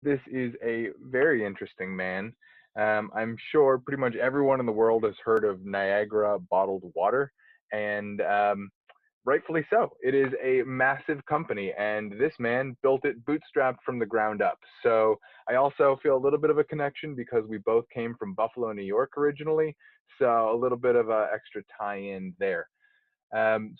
This is a very interesting man. I'm sure pretty much everyone in the world has heard of Niagara bottled water, and rightfully so. It is a massive company, and this man built it bootstrapped from the ground up. So I also feel a little bit of a connection because we both came from Buffalo, New York originally. So a little bit of a extra tie-in there.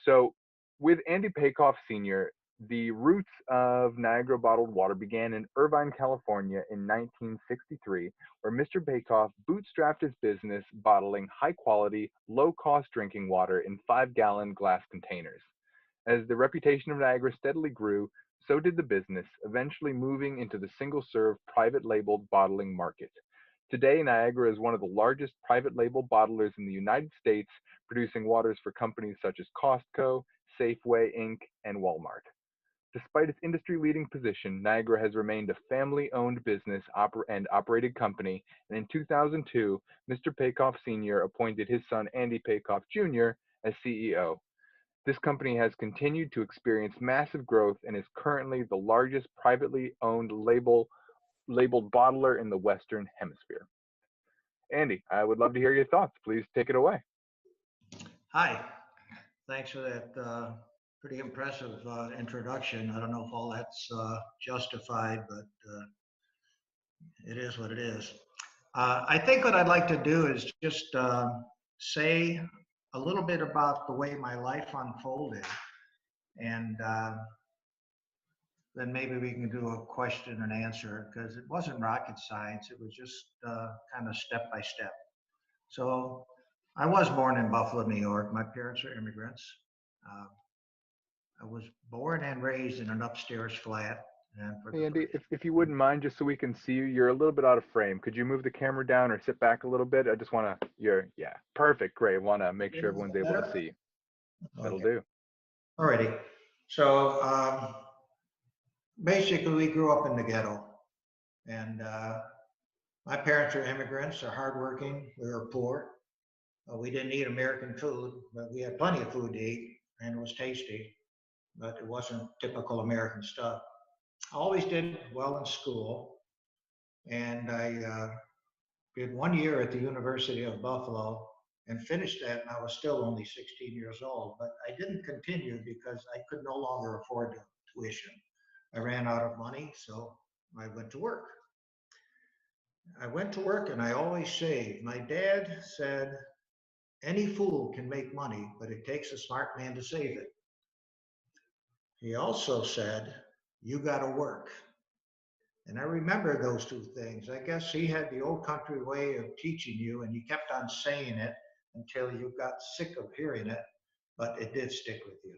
So with Andy Peykoff Sr., the roots of Niagara bottled water began in Irvine, California in 1963, where Mr. Peykoff bootstrapped his business bottling high quality, low cost drinking water in 5-gallon glass containers. As the reputation of Niagara steadily grew, so did the business, eventually moving into the single serve private labeled bottling market. Today, Niagara is one of the largest private label bottlers in the United States, producing waters for companies such as Costco, Safeway Inc., and Walmart. Despite its industry leading position, Niagara has remained a family owned business and operated company, and in 2002, Mr. Peykoff Sr. appointed his son Andy Peykoff Jr. as CEO. This company has continued to experience massive growth and is currently the largest privately owned labeled bottler in the Western Hemisphere. Andy, I would love to hear your thoughts. Please take it away. Hi, thanks for that pretty impressive introduction. I don't know if all that's justified, but it is what it is. I think what I'd like to do is just say a little bit about the way my life unfolded, and then maybe we can do a question and answer, because it wasn't rocket science. It was just kind of step by step. So I was born in Buffalo, New York. My parents are immigrants. I was born and raised in an upstairs flat. And for Hey, the Andy, first, if you wouldn't mind, just so we can see you, you're a little bit out of frame. Could you move the camera down or sit back a little bit? I just want to, yeah, perfect, great. Want to make sure is everyone's that able to better? see you. That'll Okay. do. Alrighty. So basically, we grew up in the ghetto, and my parents are immigrants. They're hardworking. We were poor. We didn't eat American food, but we had plenty of food to eat, and it was tasty, but it wasn't typical American stuff. I always did well in school, and I did 1 year at the University of Buffalo and finished that, and I was still only 16 years old. But I didn't continue because I could no longer afford the tuition. I ran out of money, so I went to work. I went to work and I always saved. My dad said, any fool can make money, but it takes a smart man to save it. He also said, you got to work. And I remember those two things. I guess he had the old country way of teaching you, and he kept on saying it until you got sick of hearing it, but it did stick with you.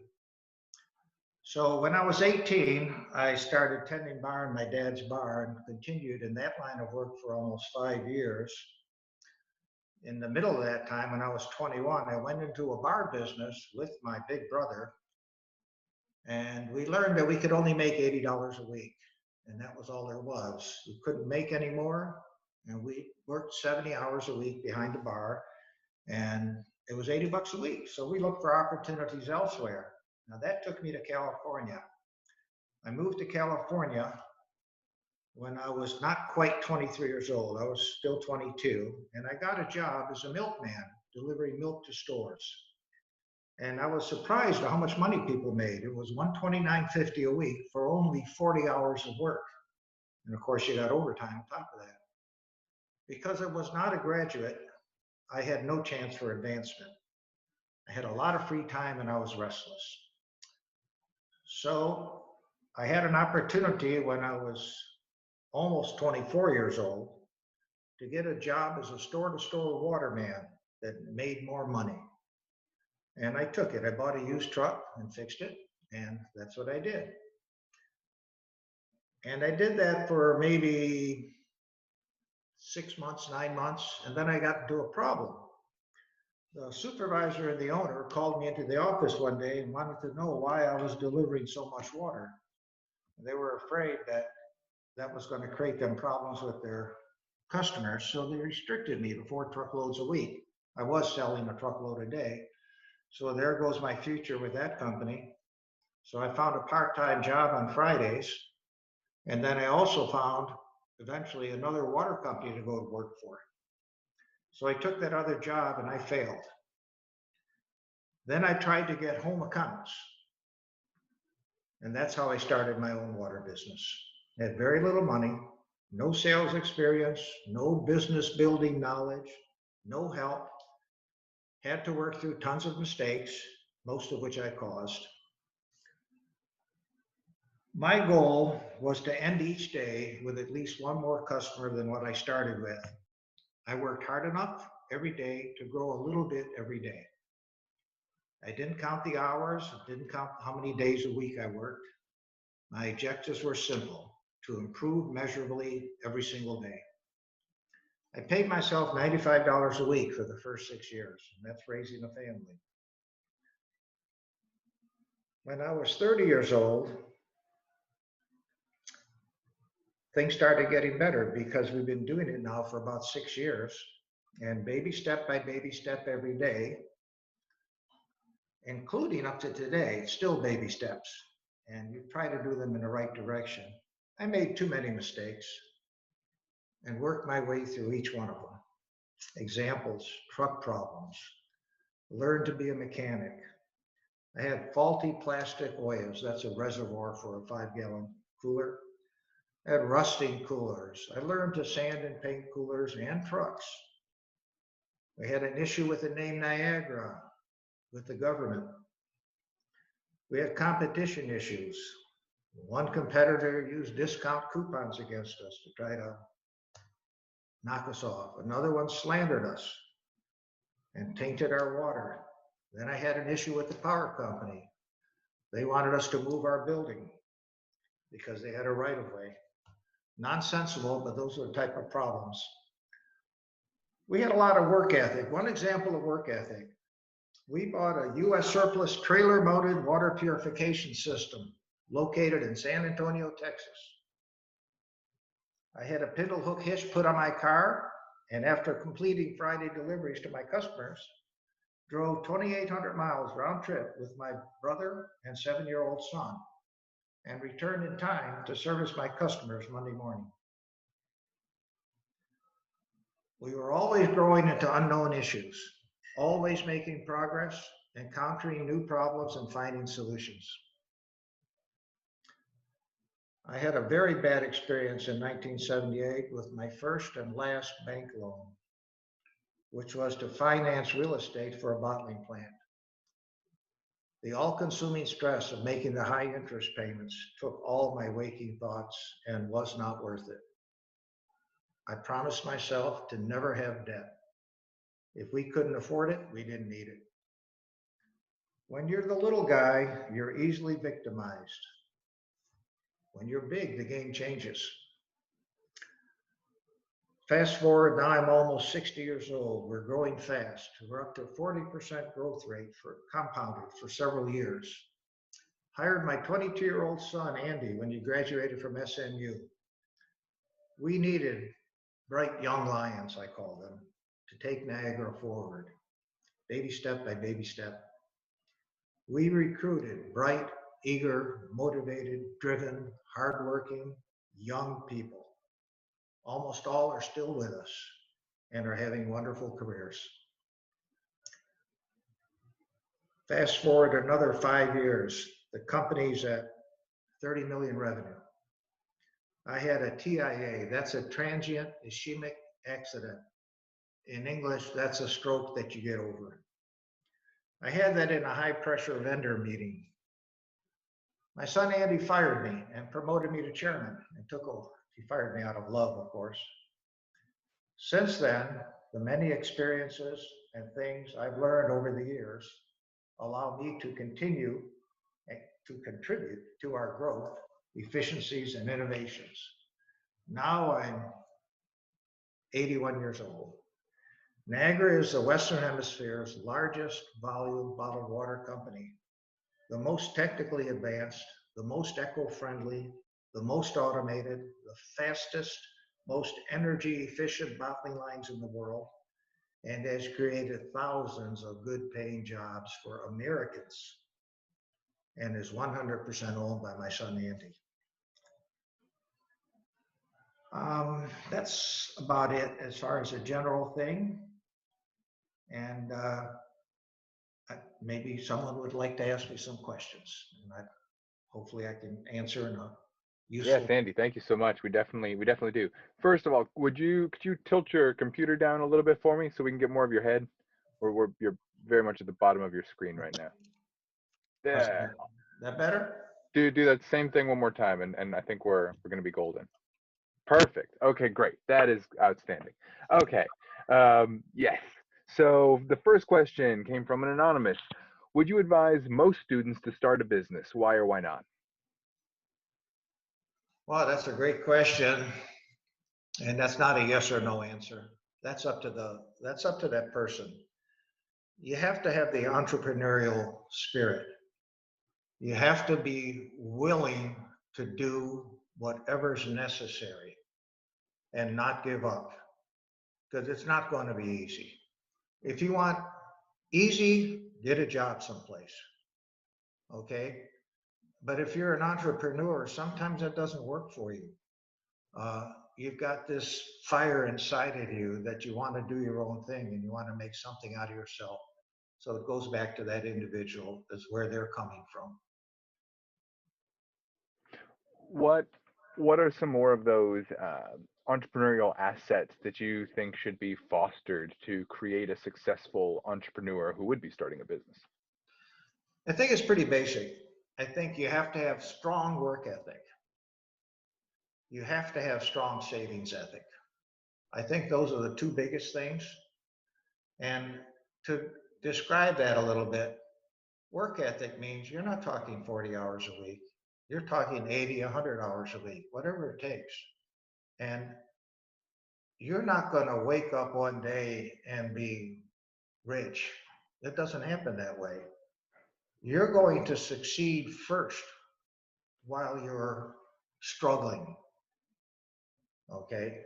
So when I was 18, I started tending bar in my dad's bar and continued in that line of work for almost 5 years. In the middle of that time, when I was 21, I went into a bar business with my big brother, and we learned that we could only make $80 a week. And that was all there was. We couldn't make any more, and we worked 70 hours a week behind the bar, and it was $80 a week. So we looked for opportunities elsewhere. Now that took me to California. I moved to California when I was not quite 23 years old. I was still 22, and I got a job as a milkman, delivering milk to stores. And I was surprised at how much money people made. It was $129.50 a week for only 40 hours of work. And of course, you got overtime on top of that. Because I was not a graduate, I had no chance for advancement. I had a lot of free time and I was restless. So I had an opportunity when I was almost 24 years old to get a job as a store-to-store waterman that made more money. And I took it. I bought a used truck and fixed it, and that's what I did. And I did that for maybe 6 months, 9 months, and then I got into a problem. The supervisor and the owner called me into the office one day and wanted to know why I was delivering so much water. They were afraid that that was going to create them problems with their customers, so they restricted me to 4 truckloads a week. I was selling a truckload a day. So there goes my future with that company. So I found a part-time job on Fridays. And then I also found eventually another water company to go to work for. So I took that other job and I failed. Then I tried to get home accounts. And that's how I started my own water business. I had very little money, no sales experience, no business building knowledge, no help. Had to work through tons of mistakes, most of which I caused. My goal was to end each day with at least one more customer than what I started with. I worked hard enough every day to grow a little bit every day. I didn't count the hours, didn't count how many days a week I worked. My objectives were simple: to improve measurably every single day. I paid myself $95 a week for the first 6 years, and that's raising a family. When I was 30 years old, things started getting better because we've been doing it now for about 6 years, and baby step by baby step every day, including up to today, still baby steps, and you try to do them in the right direction. I made too many mistakes and worked my way through each one of them. Examples: truck problems, learned to be a mechanic. I had faulty plastic oyas, that's a reservoir for a 5-gallon cooler. I had rusting coolers. I learned to sand and paint coolers and trucks. We had an issue with the name Niagara with the government. We had competition issues. One competitor used discount coupons against us to try to knock us off. Another one slandered us and tainted our water. Then I had an issue with the power company. They wanted us to move our building because they had a right of way. Nonsensical, but those are the type of problems. We had a lot of work ethic. One example of work ethic: we bought a US surplus trailer mounted water purification system located in San Antonio, Texas. I had a pintle hook hitch put on my car, and after completing Friday deliveries to my customers, drove 2,800 miles round trip with my brother and 7-year-old son, and returned in time to service my customers Monday morning. We were always growing into unknown issues, always making progress, encountering new problems, and finding solutions. I had a very bad experience in 1978 with my first and last bank loan, which was to finance real estate for a bottling plant. The all-consuming stress of making the high interest payments took all my waking thoughts and was not worth it. I promised myself to never have debt. If we couldn't afford it, we didn't need it. When you're the little guy, you're easily victimized. When you're big, the game changes. Fast forward, now I'm almost 60 years old. We're growing fast. We're up to 40% growth rate for compounded for several years. Hired my 22-year-old son, Andy, when he graduated from SMU. We needed bright young lions, I call them, to take Niagara forward, baby step by baby step. We recruited bright, eager, motivated, driven, hardworking, young people. Almost all are still with us and are having wonderful careers. Fast forward another 5 years, the company's at 30 million revenue. I had a TIA, that's a transient ischemic accident. In English, that's a stroke that you get over. I had that in a high pressure vendor meeting. My son Andy fired me and promoted me to chairman and took over. He fired me out of love, of course. Since then, the many experiences and things I've learned over the years allow me to continue to contribute to our growth, efficiencies, and innovations. Now I'm 81 years old. Niagara is the Western Hemisphere's largest volume bottled water company, the most technically advanced, the most eco-friendly, the most automated, the fastest, most energy efficient bottling lines in the world, and has created thousands of good paying jobs for Americans, and is 100% owned by my son Andy. That's about it as far as a general thing. And maybe someone would like to ask me some questions, and hopefully I can answer in a Yes, useful. Andy, thank you so much. We definitely do. First of all, could you tilt your computer down a little bit for me so we can get more of your head? Or you're very much at the bottom of your screen right now. How's Yeah. that? That better? Do that same thing one more time, and I think we're gonna be golden. Perfect. Okay, great. That is outstanding. Okay. Yes. So the first question came from an anonymous. Would you advise most students to start a business? Why or why not? Well, that's a great question, and that's not a yes or no answer. That's up to that person. You have to have the entrepreneurial spirit. You have to be willing to do whatever's necessary and not give up, because it's not going to be easy. If you want easy, get a job someplace. Okay. But if you're an entrepreneur, sometimes that doesn't work for you. You've got this fire inside of you that you want to do your own thing and you want to make something out of yourself. So it goes back to that individual, is where they're coming from. What what are some more of those entrepreneurial assets that you think should be fostered to create a successful entrepreneur who would be starting a business? I think it's pretty basic. I think you have to have strong work ethic. You have to have strong savings ethic. I think those are the two biggest things. And to describe that a little bit, work ethic means you're not talking 40 hours a week. You're talking 80, 100 hours a week, whatever it takes. And you're not going to wake up one day and be rich. It doesn't happen that way. You're going to succeed first while you're struggling. Okay.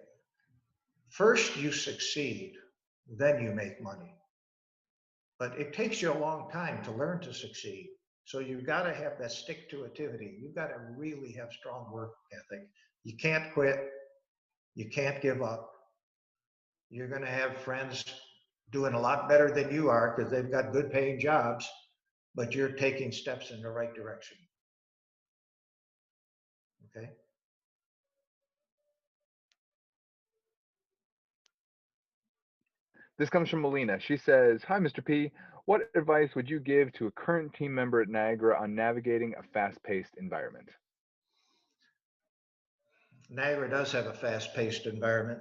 First, you succeed, then you make money. But it takes you a long time to learn to succeed. So you've got to have that stick to activity. You've got to really have strong work ethic. You can't quit. You can't give up. You're going to have friends doing a lot better than you are because they've got good paying jobs, but you're taking steps in the right direction. Okay. This comes from Melina. She says, "Hi, Mr. P. What advice would you give to a current team member at Niagara on navigating a fast-paced environment?" Niagara does have a fast paced environment,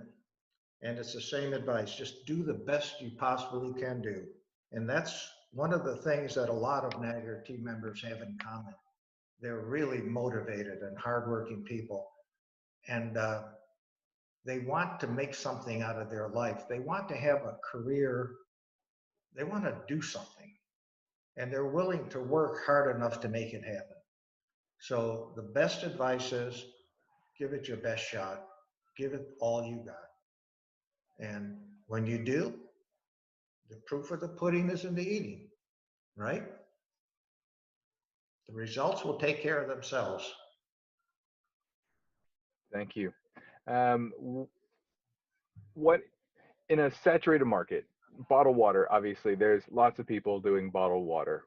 and it's the same advice. Just do the best you possibly can do. And that's one of the things that a lot of Niagara team members have in common. They're really motivated and hardworking people. And they want to make something out of their life. They want to have a career. They want to do something. And they're willing to work hard enough to make it happen. So the best advice is give it your best shot, give it all you got. And when you do, the proof of the pudding is in the eating, right? The results will take care of themselves. Thank you. What in a saturated market, bottled water, obviously, there's lots of people doing bottled water.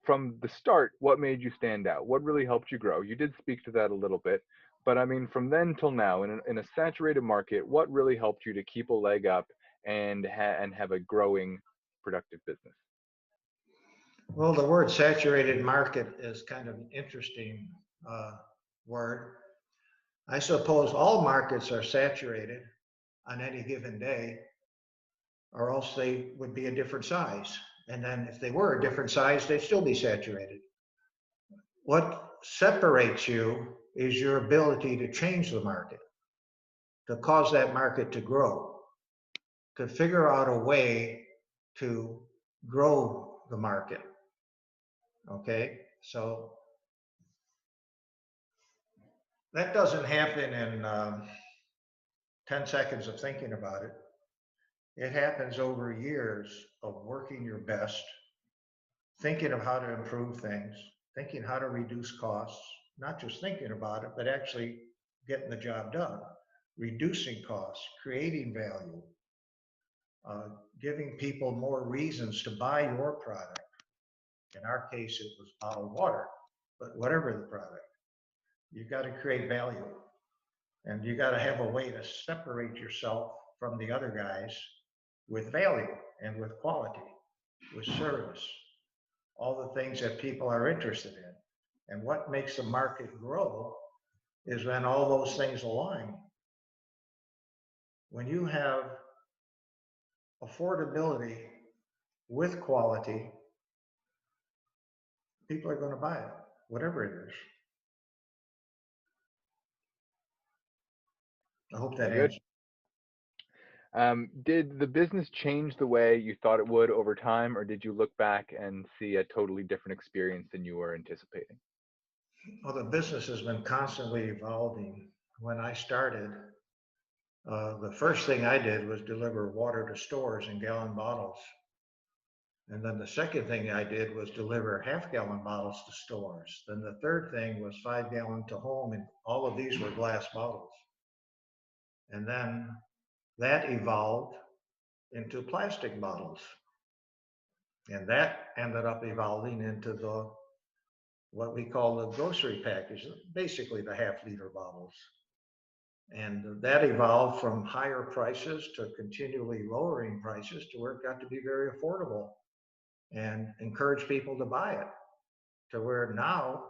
From the start, what made you stand out? What really helped you grow? You did speak to that a little bit, but I mean, from then till now, in a saturated market, what really helped you to keep a leg up and have a growing, productive business? Well, the word saturated market is kind of an interesting uh, word. I suppose all markets are saturated on any given day, or else they would be a different size. And then if they were a different size, they'd still be saturated. What separates you is your ability to change the market, to cause that market to grow, to figure out a way to grow the market. Okay. So that doesn't happen in 10 seconds of thinking about it. It happens over years of working your best, thinking of how to improve things, thinking how to reduce costs, not just thinking about it, but actually getting the job done, reducing costs, creating value, uh, giving people more reasons to buy your product. In our case, it was bottled water, but whatever the product, you got to create value, and you got to have a way to separate yourself from the other guys with value and with quality, with service, all the things that people are interested in. And what makes the market grow is when all those things align. When you have affordability with quality, people are going to buy it, whatever it is. I hope that Very good. answers. Did the business change the way you thought it would over time, or did you look back and see a totally different experience than you were anticipating? Well, the business has been constantly evolving. When I started, the first thing I did was deliver water to stores in gallon bottles. And then the second thing I did was deliver half-gallon bottles to stores. Then the third thing was 5-gallon to home, and all of these were glass bottles. And then that evolved into plastic bottles. And that ended up evolving into what we call the grocery package, basically the half-liter bottles. And that evolved from higher prices to continually lowering prices to where it got to be very affordable and encourage people to buy it, to where now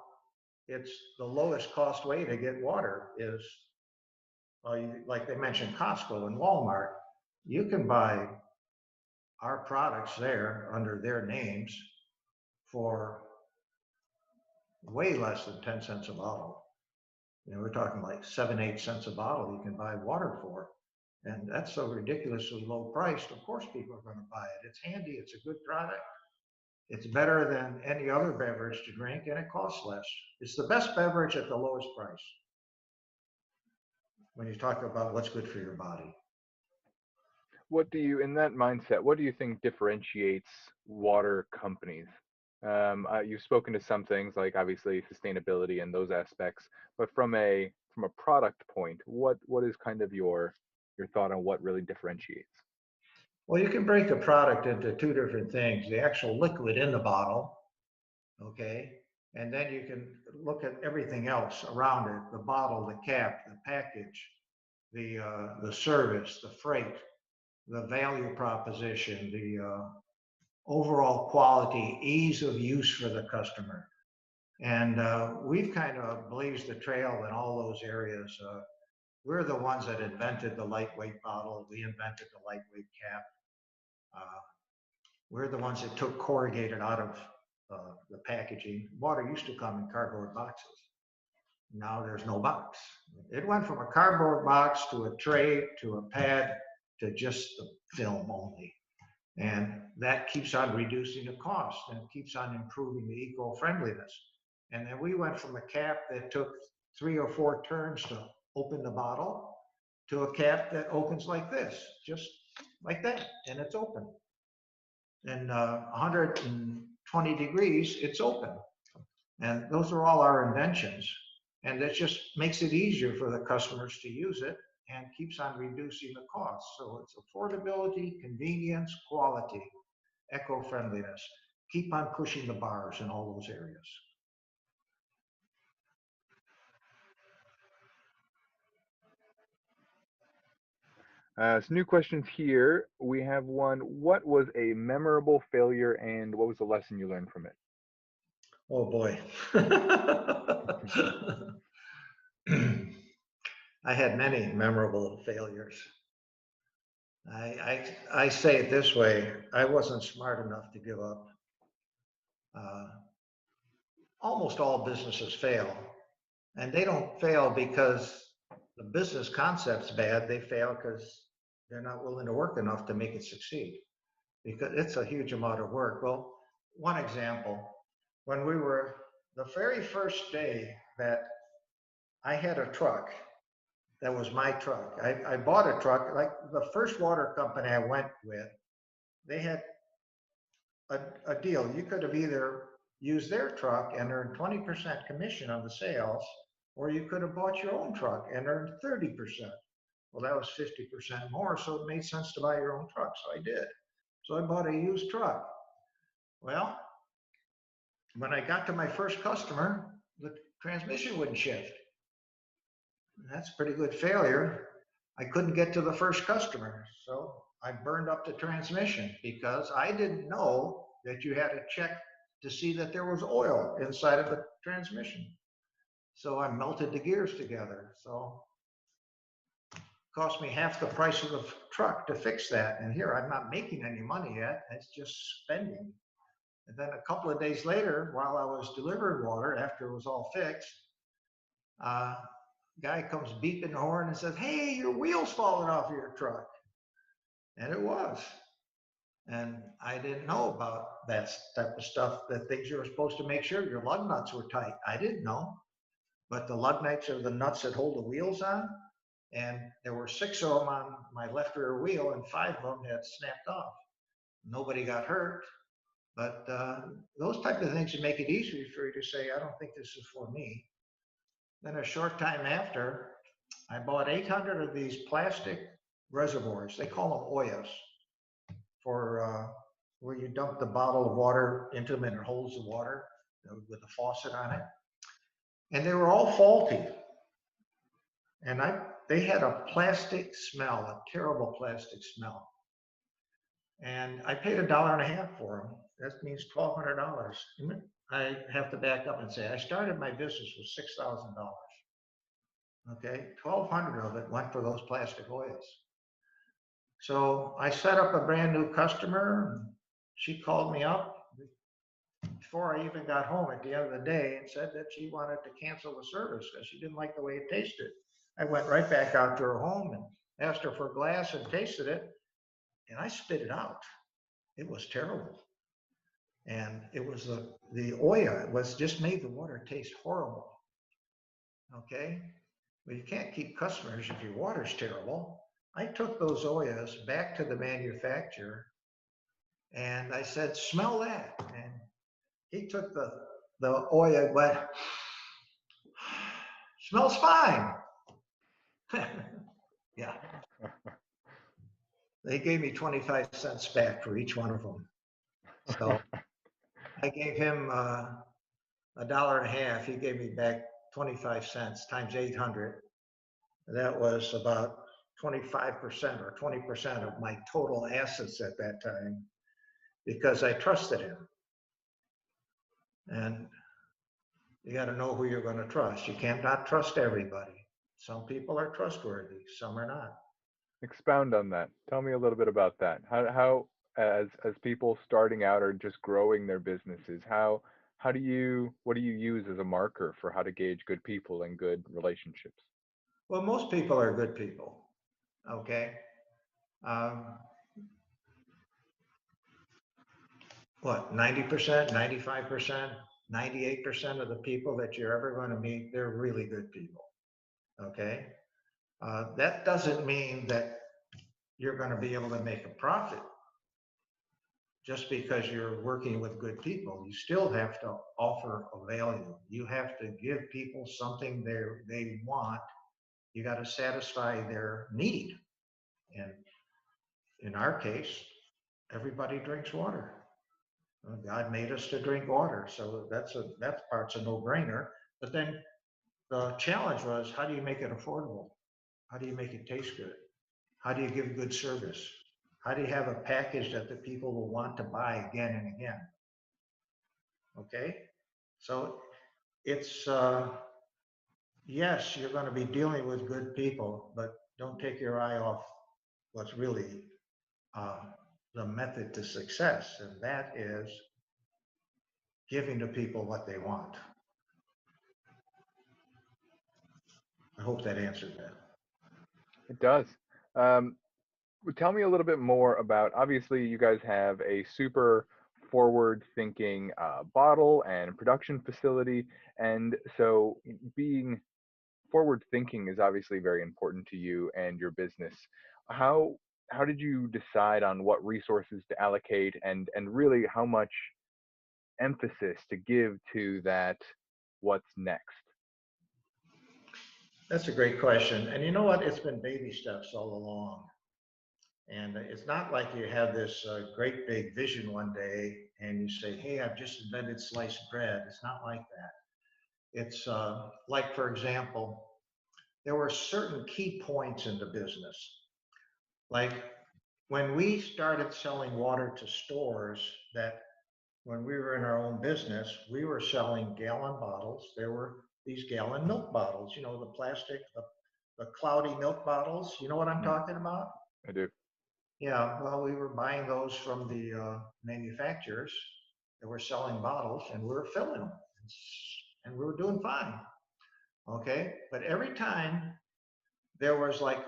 it's the lowest cost way to get water is, like they mentioned, Costco and Walmart. You can buy our products there under their names for way less than 10 cents a bottle. You know, we're talking like 7, 8 cents a bottle you can buy water for. And that's so ridiculously low priced. Of course, people are going to buy it. It's handy. It's a good product. It's better than any other beverage to drink, and it costs less. It's the best beverage at the lowest price when you talk about what's good for your body. What do you, in that mindset, what do you think differentiates water companies? You've spoken to some things like obviously sustainability and those aspects, but from a product point, what is kind of your thought on what really differentiates? Well, you can break a product into two different things: the actual liquid in the bottle, okay? And then you can look at everything else around it: the bottle, the cap, the package, the service, the freight, the value proposition, the overall quality, ease of use for the customer. And we've kind of blazed the trail in all those areas. We're the ones that invented the lightweight bottle. We invented the lightweight cap. Uh, we're the ones that took corrugated out of the packaging. Water used to come in cardboard boxes. Now there's no box. It went from a cardboard box to a tray to a pad to just the film only. And that keeps on reducing the cost and keeps on improving the eco-friendliness. And then we went from a cap that took 3 or 4 turns to open the bottle to a cap that opens like this, just like that, and it's open. And 120 degrees, it's open. And those are all our inventions. And that just makes it easier for the customers to use it and keeps on reducing the cost. So it's affordability, convenience, quality, eco-friendliness. Keep on pushing the bars in all those areas. Some new questions here. We have one. What was a memorable failure and what was the lesson you learned from it? Oh boy. I had many memorable failures. I say it this way: I wasn't smart enough to give up. Uh, Almost all businesses fail, and they don't fail because the business concept's bad. They fail because they're not willing to work enough to make it succeed, because it's a huge amount of work. Well, one example: when we were the very first day that I had a truck, that was my truck. I bought a truck, like the first water company I went with, they had a deal. You could have either used their truck and earned 20% commission on the sales, or you could have bought your own truck and earned 30%. Well, that was 50% more, so it made sense to buy your own truck. So I did. So I bought a used truck. Well, when I got to my first customer, the transmission wouldn't shift. That's a pretty good failure. I couldn't get to the first customer, so I burned up the transmission because I didn't know that you had to check to see that there was oil inside of the transmission. So I melted the gears together. So it cost me half the price of the truck to fix that. And here I'm not making any money yet. It's just spending. And then a couple of days later, while I was delivering water after it was all fixed, uh, guy comes beeping the horn and says, "Hey, your wheel's falling off of your truck." And it was. And I didn't know about that type of stuff, the things you were supposed to make sure your lug nuts were tight. I didn't know. But the lug nuts are the nuts that hold the wheels on. And there were 6 of them on my left rear wheel, and 5 of them had snapped off. Nobody got hurt. But those type of things would make it easier for you to say, I don't think this is for me. Then a short time after, I bought 800 of these plastic reservoirs. They call them Oyas, for where you dump the bottle of water into them and it holds the water with a faucet on it. And they were all faulty. And they had a plastic smell, a terrible plastic smell. And I paid $1.50 for them. That means $1,200. I have to back up and say I started my business with $6,000. Okay, 1,200 of it went for those plastic oils. So I set up a brand new customer. And she called me up before I even got home at the end of the day and said that she wanted to cancel the service because she didn't like the way it tasted. I went right back out to her home and asked her for a glass and tasted it, and I spit it out. It was terrible. And it was the oil was just made the water taste horrible. Okay? Well, you can't keep customers if your water's terrible. I took those oils back to the manufacturer and I said, smell that. And he took the oil and went, smells fine. Yeah. They gave me 25 cents back for each one of them. So I gave him $1.50. He gave me back 25 cents times 800. That was about 25% or 20% of my total assets at that time because I trusted him. And you got to know who you're going to trust. You can't not trust everybody. Some people are trustworthy, some are not. Expound on that. Tell me a little bit about that. How as people starting out or just growing their businesses, how do you what do you use as a marker for how to gauge good people and good relationships? Well, most people are good people. Okay. Um, what, 90%, 95%, 98% of the people that you're ever going to meet, they're really good people. Okay. That doesn't mean that you're going to be able to make a profit just because you're working with good people. You still have to offer a value. You have to give people something they want. You got to satisfy their need. And in our case, everybody drinks water. God made us to drink water, so that part's a no-brainer. But then the challenge was, how do you make it affordable? How do you make it taste good? How do you give good service? How do you have a package that the people will want to buy again and again? Okay, so it's yes, you're going to be dealing with good people, but don't take your eye off what's really uh, the method to success, and that is giving to people what they want. I hope that answered that. It does. Um, Tell me a little bit more about, obviously you guys have a super forward thinking bottle and production facility, and so being forward thinking is obviously very important to you and your business. How did you decide on what resources to allocate and really how much emphasis to give to that what's next? That's a great question. And you know what? It's been baby steps all along. And it's not like you have this great big vision one day and you say, hey, I've just invented sliced bread. It's not like that. It's like, for example, there were certain key points in the business. Like when we started selling water to stores, that when we were in our own business, we were selling gallon bottles. There were these gallon milk bottles, you know, the plastic, the cloudy milk bottles. You know what I'm Mm, talking about? I do. Yeah, well, we were buying those from the manufacturers that were selling bottles and we were filling them and we were doing fine. Okay. But every time there was like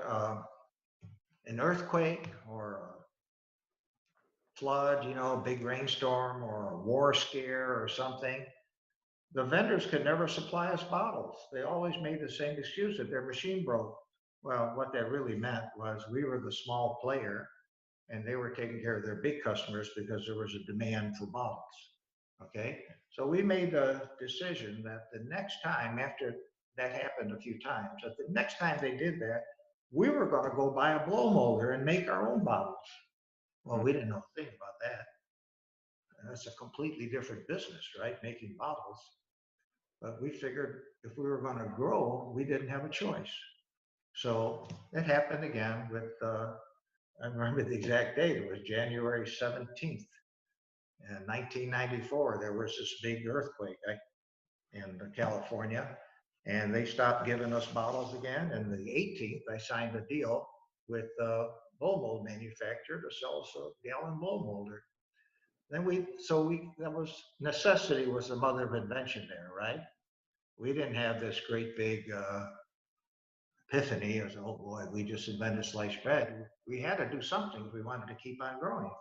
an earthquake or a flood, you know, a big rainstorm or a war scare or something, the vendors could never supply us bottles. They always made the same excuse that their machine broke. Well, what that really meant was we were the small player and they were taking care of their big customers because there was a demand for bottles. Okay. So we made a decision that the next time, after that happened a few times, that the next time they did that, we were going to go buy a blow molder and make our own bottles. Well, Mm, we didn't know a thing about that. And that's a completely different business, right? Making bottles. But we figured if we were going to grow, we didn't have a choice. So it happened again with, I remember the exact date, it was January 17th. In 1994, there was this big earthquake in California, and they stopped giving us bottles again. And the 18th, I signed a deal with a blow mold manufacturer to sell us a gallon blow molder. That was necessity was the mother of invention there, right? We didn't have this great big epiphany as, oh boy, we just invented sliced bread. We had to do something if we wanted to keep on growing.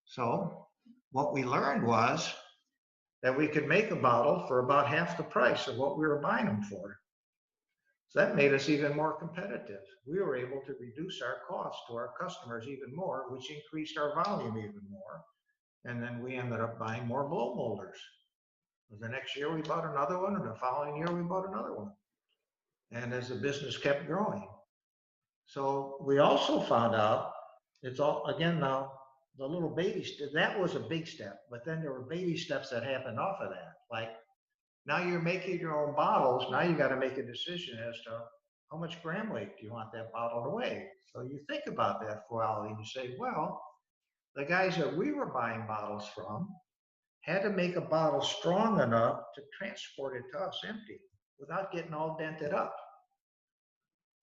So what we learned was that we could make a bottle for about half the price of what we were buying them for. So that made us even more competitive. We were able to reduce our costs to our customers even more, which increased our volume even more. And then we ended up buying more blow molders. The next year we bought another one, and the following year we bought another one. And as the business kept growing. So we also found out it's all, again, now the little baby step, that was a big step, but then there were baby steps that happened off of that. Like now you're making your own bottles. Now you got to make a decision as to how much gram weight do you want that bottle to weigh. So you think about that for a while and you say, well, the guys that we were buying bottles from had to make a bottle strong enough to transport it to us empty without getting all dented up.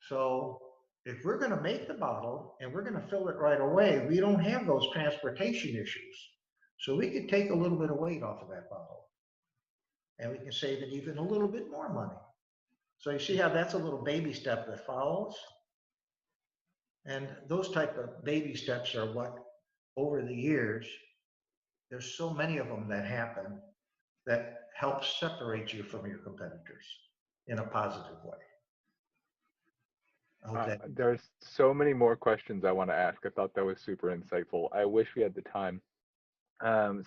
So if we're going to make the bottle and we're going to fill it right away, we don't have those transportation issues. So we could take a little bit of weight off of that bottle and we can save it even a little bit more money. So you see how that's a little baby step that follows? And those type of baby steps are what, over the years, there's so many of them that happen that help separate you from your competitors in a positive way. I hope that. there's so many more questions I want to ask. I thought that was super insightful. I wish we had the time.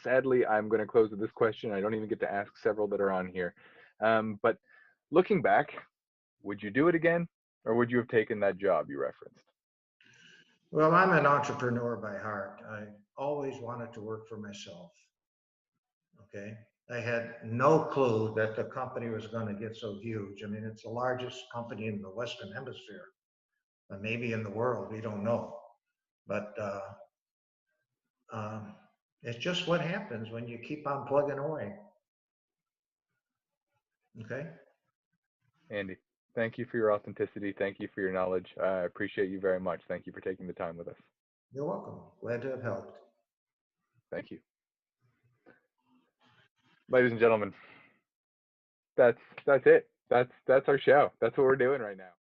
Sadly, I'm going to close with this question. I don't even get to ask several that are on here. But looking back, would you do it again, or would you have taken that job you referenced? Well, I'm an entrepreneur by heart. I always wanted to work for myself. Okay. I had no clue that the company was going to get so huge. I mean, it's the largest company in the Western Hemisphere, maybe in the world. We don't know. But um, it's just what happens when you keep on plugging away. Okay. Andy, thank you for your authenticity. Thank you for your knowledge. I appreciate you very much. Thank you for taking the time with us. You're welcome. Glad to have helped. Thank you. Ladies and gentlemen, that's it. That's our show. That's what we're doing right now.